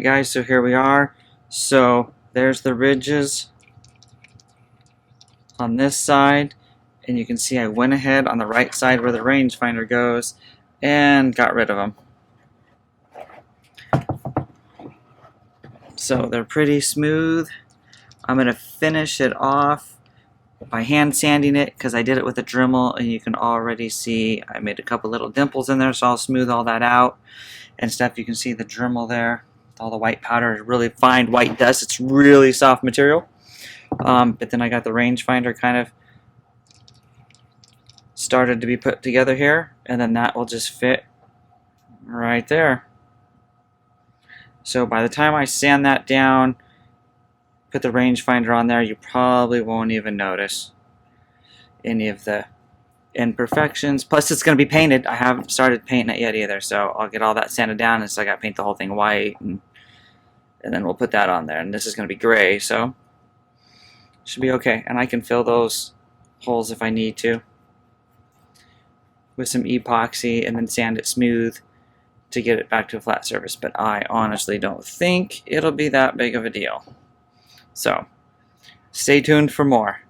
guys, so here we are. So there's the ridges on this side, and you can see I went ahead on the right side where the rangefinder goes and got rid of them. So they're pretty smooth. I'm going to finish it off by hand sanding it because I did it with a Dremel, and you can already see I made a couple little dimples in there, so I'll smooth all that out and stuff. You can see the Dremel there. All the white powder is really fine white dust. It's really soft material. But then I got the rangefinder kind of started to be put together here, and then that will just fit right there. So by the time I sand that down, put the rangefinder on there, you probably won't even notice any of the imperfections. Plus it's going to be painted. I haven't started painting it yet either, so I'll get all that sanded down, and so I got to paint the whole thing white, and then we'll put that on there, and this is going to be gray, so should be okay. And I can fill those holes if I need to with some epoxy and then sand it smooth to get it back to a flat surface, but I honestly don't think it'll be that big of a deal. So stay tuned for more.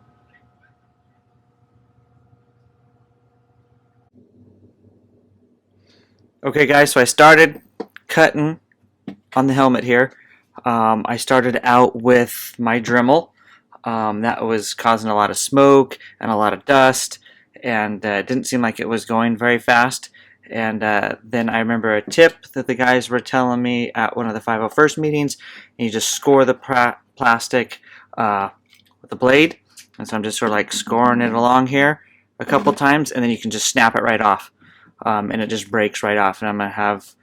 Okay guys, so I started cutting on the helmet here. I started out with my Dremel. That was causing a lot of smoke and a lot of dust, and it didn't seem like it was going very fast. And then I remember a tip that the guys were telling me at one of the 501st meetings. You just score the plastic with the blade, and so I'm just sort of like scoring it along here a couple times, and then you can just snap it right off, and it just breaks right off. And I'm gonna have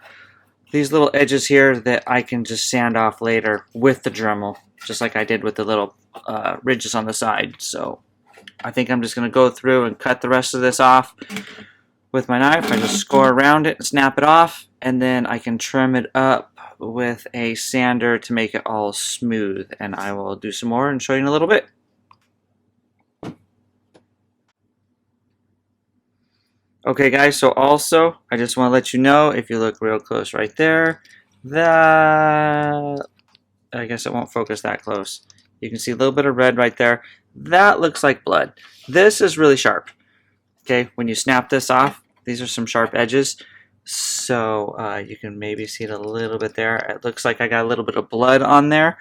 these little edges here that I can just sand off later with the Dremel, just like I did with the little ridges on the side. So I think I'm just going to go through and cut the rest of this off with my knife. I just score around it and snap it off, and then I can trim it up with a sander to make it all smooth. And I will do some more and show you in a little bit. Okay guys, so also I just want to let you know, if you look real close right there, that, I guess it won't focus that close. You can see a little bit of red right there. That looks like blood. This is really sharp. Okay, when you snap this off, these are some sharp edges. So you can maybe see it a little bit there. It looks like I got a little bit of blood on there.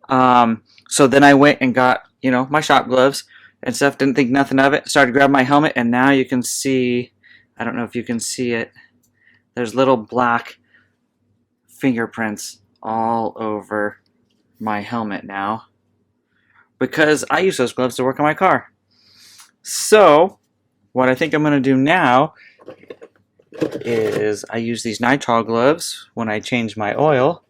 So then I went and got, my shop gloves and stuff. Didn't think nothing of it. Started grabbing my helmet, and now you can see, I don't know if you can see it, there's little black fingerprints all over my helmet now, because I use those gloves to work on my car. So what I think I'm going to do now is I use these nitrile gloves when I change my oil,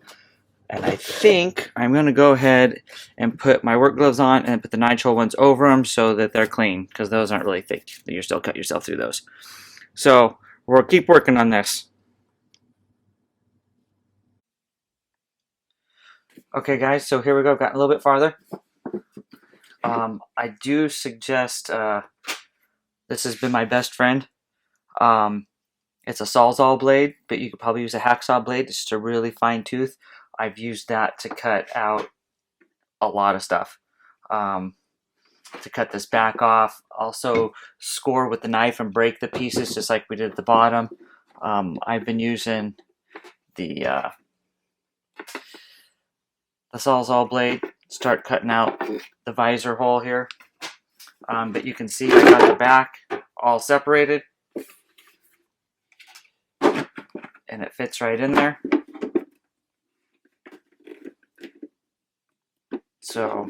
and I think I'm going to go ahead and put my work gloves on and put the nitrile ones over them so that they're clean, because those aren't really thick. You still cut yourself through those. So we'll keep working on this. Okay guys, so here we go. I've gotten a little bit farther. I do suggest, this has been my best friend. It's a Sawzall blade, but you could probably use a hacksaw blade. It's just a really fine tooth. I've used that to cut out a lot of stuff. To cut this back off. Also score with the knife and break the pieces just like we did at the bottom. I've been using the Sawzall blade. Start cutting out the visor hole here. But you can see I got the back all separated, and it fits right in there. So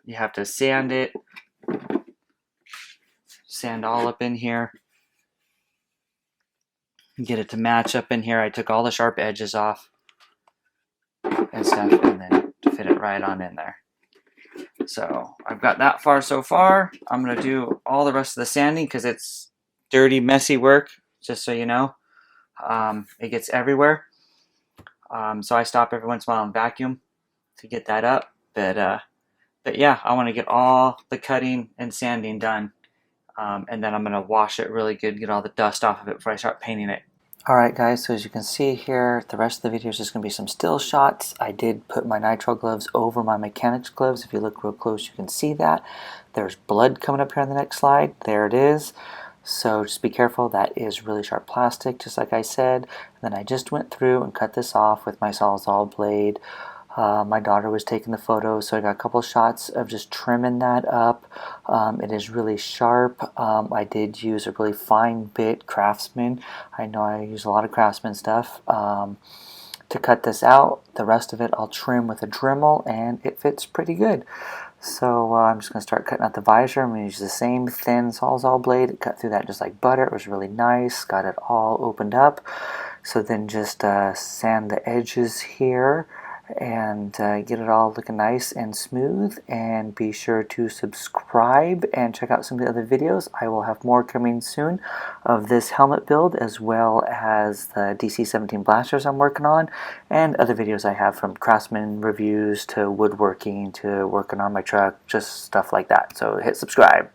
you have to sand it, sand all up in here, get it to match up in here. I took all the sharp edges off and stuff, and then fit it right on in there. So I've got that far so far. I'm going to do all the rest of the sanding because it's dirty, messy work, just so you know. It gets everywhere. So I stop every once in a while and vacuum to get that up. But yeah, I want to get all the cutting and sanding done. And then I'm going to wash it really good, get all the dust off of it before I start painting it. Alright guys, so as you can see here, the rest of the video is just going to be some still shots. I did put my nitrile gloves over my mechanics gloves. If you look real close, you can see that. There's blood coming up here on the next slide. There it is. So just be careful, that is really sharp plastic, just like I said. And then I just went through and cut this off with my Sawzall blade. My daughter was taking the photo, so I got a couple shots of just trimming that up. It is really sharp. I did use a really fine bit Craftsman. I know I use a lot of Craftsman stuff to cut this out. The rest of it I'll trim with a Dremel, and it fits pretty good. So I'm just going to start cutting out the visor. I'm going to use the same thin Sawzall blade. It cut through that just like butter. It was really nice. Got it all opened up. So then just sand the edges here and get it all looking nice and smooth. And be sure to subscribe and check out some of the other videos. I will have more coming soon of this helmet build, as well as the DC-17 blasters I'm working on, and other videos I have, from Craftsman reviews to woodworking to working on my truck, just stuff like that. So hit subscribe.